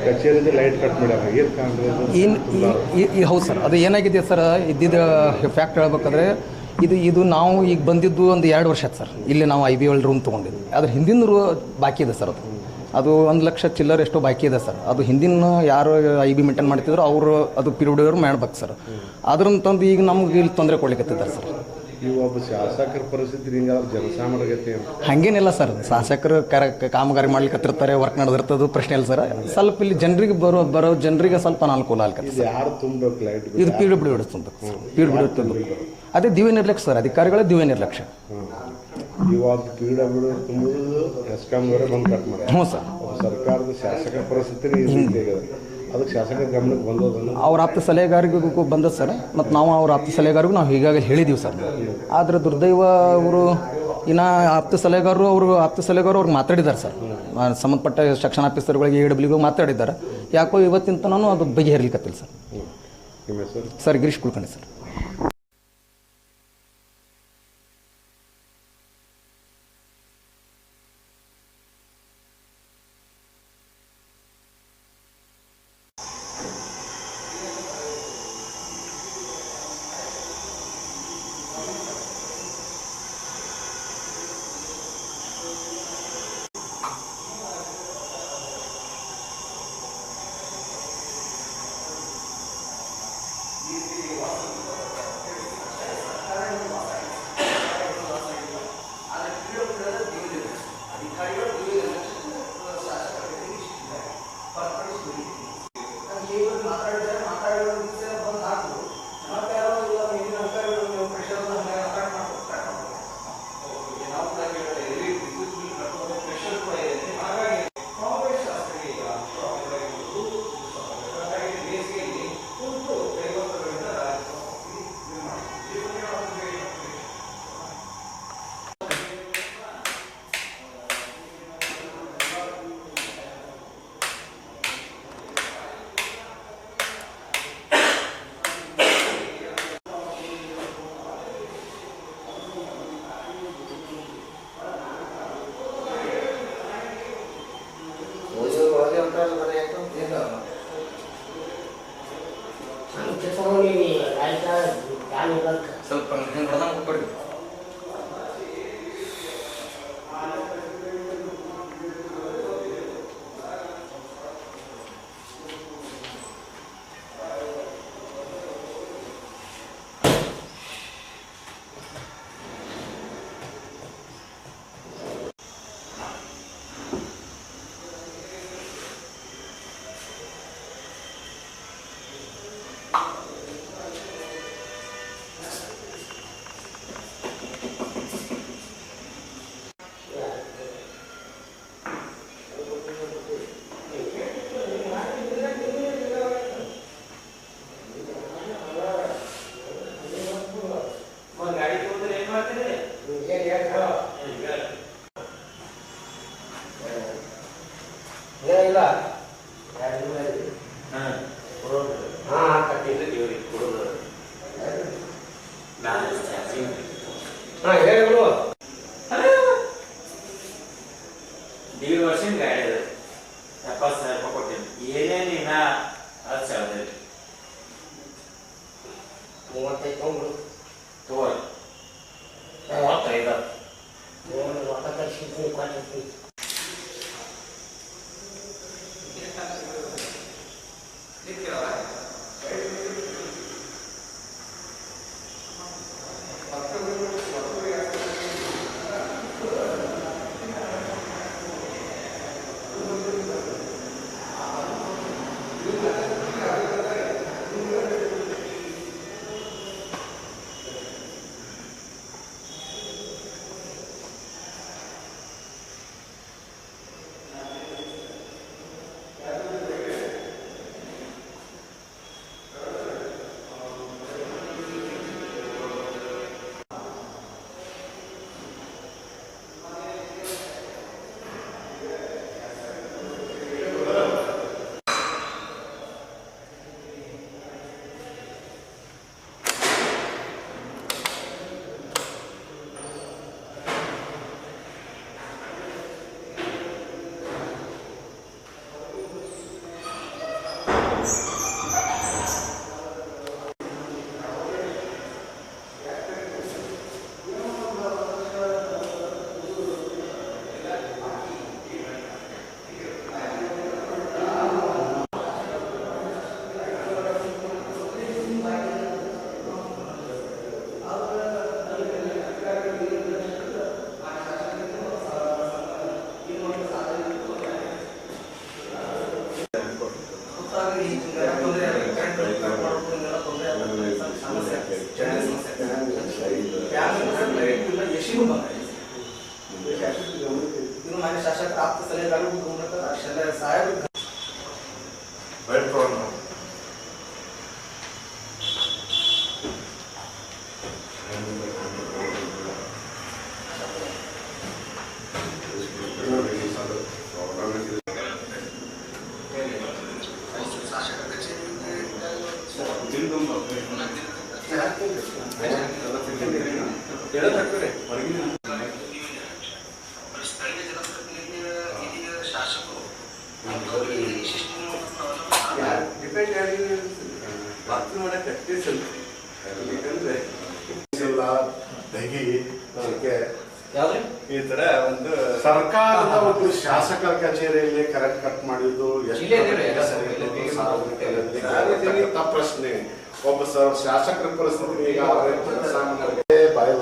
ಕಚೇರಿಯಿಂದ light cut ಮಾಡ್ಯಾರ ಏನು ಕಾಣ್ರಿ? ಹೌದು ಸರ್, ಅದು ಏನಾಗಿದೆ ಸರ್, ಇದ್ದಿದ್ದು ಫ್ಯಾಕ್ಟ್ ಹೇಳ್ಬೇಕಾದ್ರೆ ಇದು ನಾವು ಈಗ ಬಂದಿದ್ದು ಒಂದು 2 ವರ್ಷ ಆಯ್ತು ಸರ್. ಇಲ್ಲಿ ನಾವು IBL ರೂಮ್ ತೊಗೊಂಡಿದ್ದು, ಅದ್ರ ಹಿಂದಿನ ಬಾಕಿ ಇದೆ ಸರ್. ಅದು 1 ಲಕ್ಷ ಚಿಲ್ಲರ್ ಎಷ್ಟೋ ಬಾಕಿ ಇದೆ ಸರ್. ಅದು ಹಿಂದಿನ ಯಾರು IB ಮೇಂಟೈನ್ ಮಾಡ್ತಿದ್ರು ಅವರು ಅದು PWD ಮಾಡ್ಬೇಕು ಸರ್. ಅದ್ರನ್ನ ತಂದು ಈಗ ನಮ್ಗೆ ಇಲ್ಲಿ ತೊಂದರೆ ಕೊಡ್ಲಿಕ್ಕತ್ತಿದ್ದಾರೆ ಸರ್. ಈ ಒಬ್ಬ ಶಾಸಕರ ಪರಿಸ್ಥಿತಿ ಹಿಂಗಾದ್ರೆ ಜನಸಾಮಾನ್ಯತೆ ಹಾಗೇನಿಲ್ಲ ಸರ್. ಶಾಸಕರು ಕಾಮಗಾರಿ ಮಾಡ್ಲಿಕ್ಕತ್ತಿರ್ತಾರೆ, ವರ್ಕ್ ನಡೆದಿರ್ತದೆ, ಪ್ರಶ್ನೆ ಇಲ್ಲ ಸರ್. ಸ್ವಲ್ಪ ಇಲ್ಲಿ ಜನರಿಗೆ ಬರೋ ಜನರಿಗೆ ಸ್ವಲ್ಪ ಅನುಕೂಲ ಆಗ್ತದೆ. ಯಾರು ತುಂಬಬೇಕು ಲೈಟ್? ಇದು PWD ತುಂಬಬೇಕು ಸರ್. PWD ತುಂಬಬೇಕು. ಅದೇ ದಿವ್ಯ ನಿರ್ಲಕ್ಷ್ಯ ಸರ್, ಅಧಿಕಾರಿಗಳ ದಿವ್ಯ ನಿರ್ಲಕ್ಷ್ಯ. ಇವಾಗ PWD ತುಂಬುದು ಎಸ್ಕಾಂವರೆ ಬಂದು ಕಟ್ ಮಾಡಿ. ಹ್ಞೂ ಸರ್. ಸರ್ಕಾರದ ಶಾಸಕರ ಪರಿಸ್ಥಿತಿ ಅದಕ್ಕೆ ಶಾಸಕರ ಗಮನಕ್ಕೆ ಬಂದದನ್ನು ಅವ್ರ ಆಪ್ತ ಸಲಹೆಗಾರಿಗೂ ಬಂದದ್ದು ಸರ್. ಮತ್ತು ನಾವು ಅವ್ರ ಆಪ್ತ ಸಲಹೆಗಾರಿಗೂ ನಾವು ಹೀಗಾಗಿ ಹೇಳಿದ್ದೀವಿ ಸರ್. ಆದರೆ ದುರ್ದೈವ ಅವರು ಇನ್ನು ಆಪ್ತ ಸಲಹೆಗಾರರು ಅವ್ರು ಮಾತಾಡಿದ್ದಾರೆ ಸರ್. ಸಂಬಂಧಪಟ್ಟ ಸೆಕ್ಷನ್ ಆಫೀಸರ್ಗಳಿಗೆ AWಗೆ ಮಾತಾಡಿದ್ದಾರೆ. ಯಾಕೋ ಇವತ್ತಿನ ತನೂ ಅದು ಬಗೆಹರಿಲಿಕ್ಕತ್ತಿಲ್ಲ ಸರ್. ನಿಮ್ಮ ಹೆಸರು? Sir Girish Kulkarni sir. ಸ್ವಲ್ಪ ಕೊಡಿ. ಶಾಸಕರ ಆಪ್ತ ಸಲಹೆಗಾರರು ಸಾಹೇಬರು ಈ ತರ ಒಂದು ಸರ್ಕಾರದ ಒಂದು ಶಾಸಕರ ಕಚೇರಿಯಲ್ಲಿ ಕರೆಂಟ್ ಕಟ್ ಮಾಡಿದ್ದು ಎಷ್ಟು ಪ್ರಶ್ನೆ. ಒಬ್ಬ ಶಾಸಕರ ಪರಿಸ್ಥಿತಿ ಈಗ ಬಾಯಿ